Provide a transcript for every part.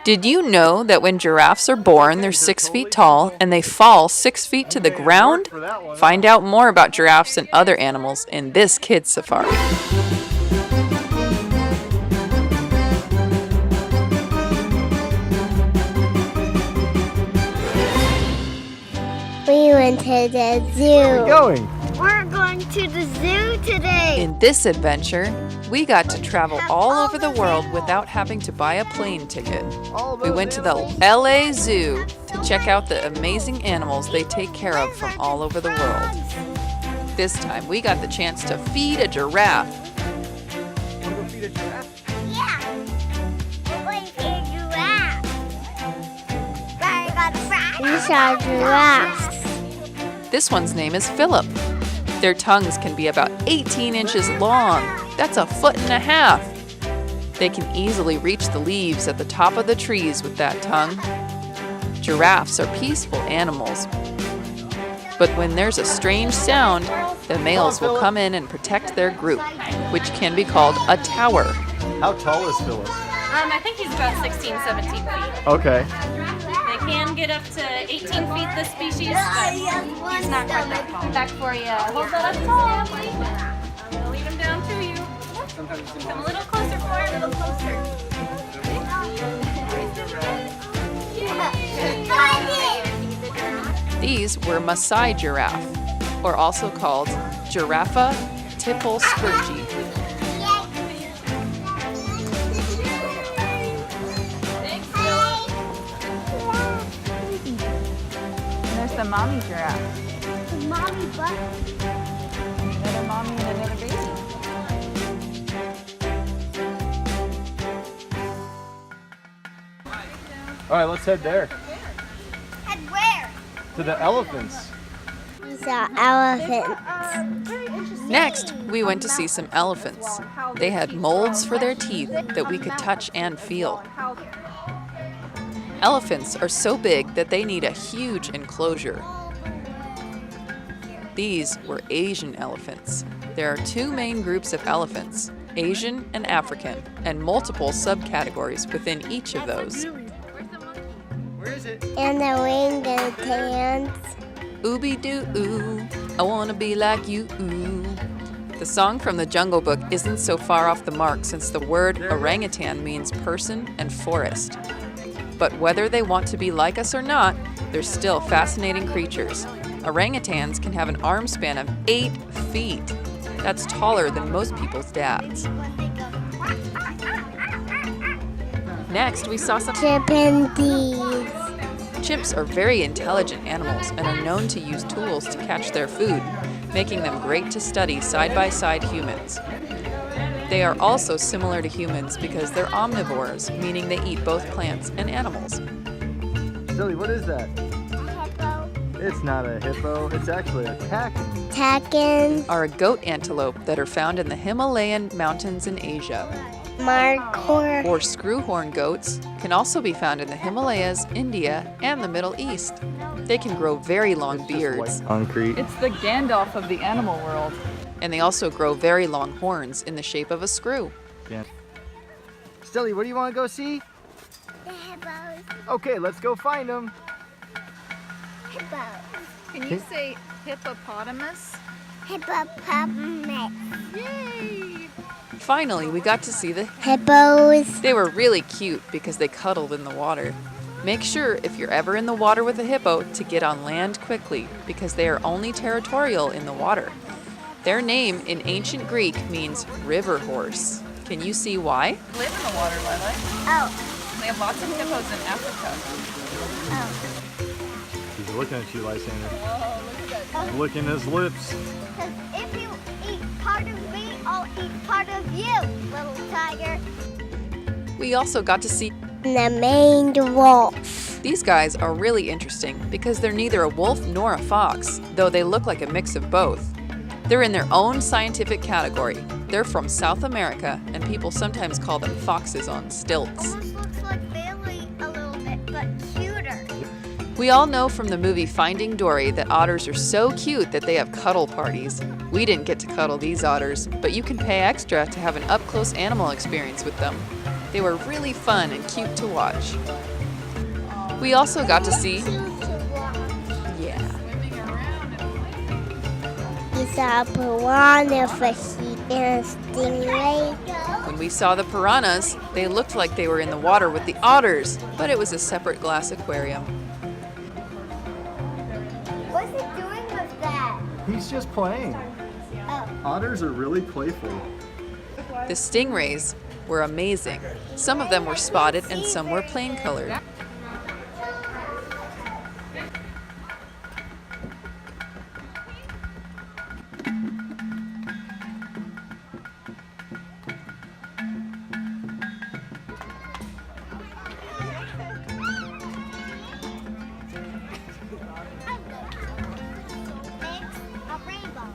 Did you know that when giraffes are born, they're 6 feet tall and they fall 6 feet to the ground? Find out more about giraffes and other animals in this kids' safari. We went to the zoo. Where are we going? We're going to the zoo today. In this adventure, we got to travel all over the world without having to buy a plane ticket. We went to the LA Zoo to check out the amazing animals they take care of from all over the world. This time, we got the chance to feed a giraffe. Want to go feed a giraffe? Yeah. We're going to feed a giraffe. These are giraffes. This one's name is Philip. Their tongues can be about 18 inches long. That's 1.5 feet. They can easily reach the leaves at the top of the trees with that tongue. Giraffes are peaceful animals. But when there's a strange sound, the males will come in and protect their group, which can be called a tower. How tall is Philip? I think he's about 16, 17 feet. Okay. They can get up to 18 feet, this species, but he's not quite that tall. Back for you. Hold that up tall. I'll lead him down to you. Come a little closer for him. A little closer. These were Maasai giraffe, or also called Giraffa tipple-squirgy. There's the mommy giraffe. The mommy butt. Another mommy and another baby. All right, let's head there. And where? To the elephants. These are elephants. Next, we went to see some elephants. They had molds for their teeth that we could touch and feel. Elephants are so big that they need a huge enclosure. These were Asian elephants. There are 2 main groups of elephants, Asian and African, and multiple subcategories within each of those. Where is it? And the orangutans. Ooby-doo-oo, I wanna be like you. The song from the Jungle Book isn't so far off the mark since the word orangutan means person and forest. But whether they want to be like us or not, they're still fascinating creatures. Orangutans can have an arm span of 8 feet. That's taller than most people's dads. Next, we saw some Chimpanzees. chimps are very intelligent animals and are known to use tools to catch their food, making them great to study side-by-side humans. They are also similar to humans because they're omnivores, meaning they eat both plants and animals. Silly, what is that? It's not a hippo. It's actually a takin. Takin. Are a goat antelope that are found in the Himalayan mountains in Asia. Markhor. Or screwhorn goats can also be found in the Himalayas, India, and the Middle East. They can grow very long beards, Concrete. It's the Gandalf of the animal world. and they also grow very long horns in the shape of a screw. Yeah. Stilly, what do you want to go see? The hippos. Okay, let's go find them. Hippos. Can you say hippopotamus? Hippopotamus. Yay! Finally, we got to see the Hippos. They were really cute because they cuddled in the water. Make sure if you're ever in the water with a hippo to get on land quickly because they are only territorial in the water. Their name in ancient Greek means river horse. Can you see why? Live in the water, Lily. Oh. They have lots of hippos in Africa. Oh. He's looking at you, Lysander. Oh, look at that. He's licking his lips. Because if you eat part of me, I'll eat part of you, little tiger. We also got to see The maned wolf. these guys are really interesting because they're neither a wolf nor a fox, though they look like a mix of both. They're in their own scientific category. They're from South America, and people sometimes call them foxes on stilts. Almost looks like Bailey a little bit, but cuter. We all know from the movie Finding Dory that otters are so cute that they have cuddle parties. We didn't get to cuddle these otters, but you can pay extra to have an up-close animal experience with them. They were really fun and cute to watch. We also got to see, yeah, We saw a piranha fishy and a stingray. when we saw the piranhas, they looked like they were in the water with the otters, but it was a separate glass aquarium. What's he doing with that? He's just playing. Oh. Otters are really playful. The stingrays were amazing. Some of them were spotted and some were plain colored. A rainbow.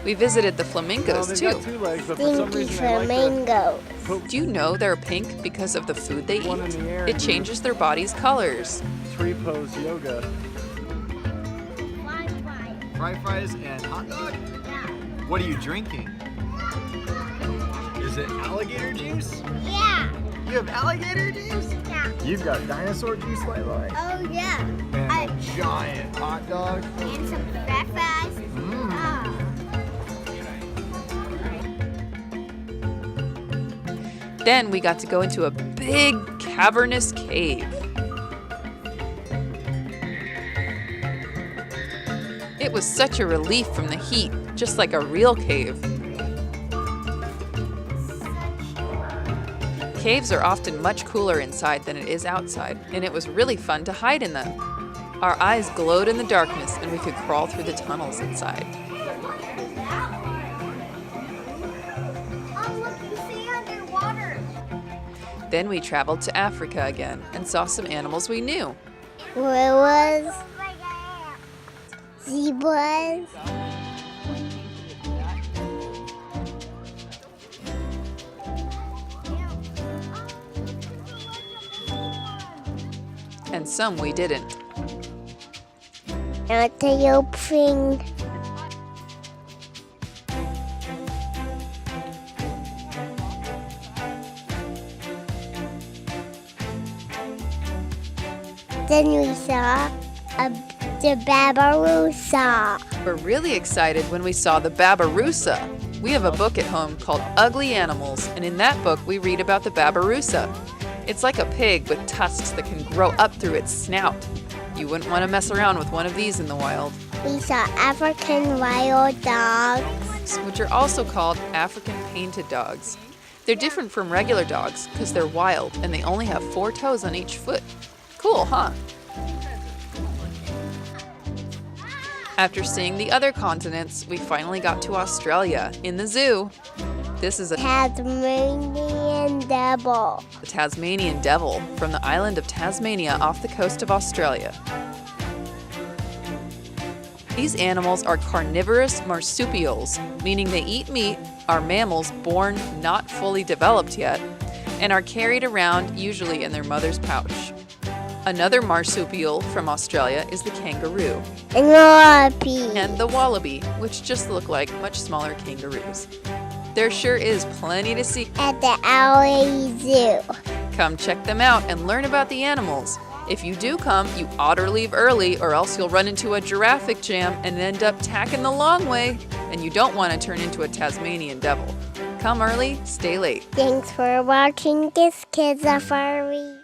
We visited the Well, flamingos they've too. got 2 legs, but for some Stinky reason they like flamingo. Do you know they're pink because of the food they One in eat? the air It and changes their body's colors. tree pose yoga. Fly. Fry fries and hot dog? Yeah. What are you drinking? Is it alligator juice? Yeah. You have alligator juice? Yeah. You've got dinosaur juice, Lily. Oh yeah. And a giant hot gog. And some french fries. Mmm. Ah. Then we got to go into a big cavernous cave. It was such a relief from the heat, just like a real cave. Caves are often much cooler inside than it is outside, and it was really fun to hide in them. Our eyes glowed in the darkness, and we could crawl through the tunnels inside. Oh look, you see underwater. Then we traveled to Africa again and saw some animals we knew. Where was zebras? And some we didn't. Antelope thing. Then we saw the babarusa. We're really excited when we saw the babarusa. We have a book at home called Ugly Animals, and in that book we read about the babarusa. It's like a pig with tusks that can grow up through its snout. You wouldn't want to mess around with one of these in the wild. We saw African wild dogs. Which are also called African painted dogs. They're different from regular dogs because they're wild and they only have 4 toes on each foot. Cool, huh? After seeing the other continents, we finally got to Australia in the zoo. This is a Tasmanian devil. the Tasmanian devil from the island of Tasmania off the coast of Australia. These animals are carnivorous marsupials, meaning they eat meat, are mammals born not fully developed yet, and are carried around usually in their mother's pouch. Another marsupial from Australia is the kangaroo And wallaby. and the wallaby, which just look like much smaller kangaroos. There sure is plenty to see. At the LA Zoo. Come check them out and learn about the animals. If you do come, you ought to leave early or else you'll run into a giraffe jam and end up tacking the long way. And you don't want to turn into a Tasmanian devil. Come early, stay late. Thanks for watching. This kid's a furry.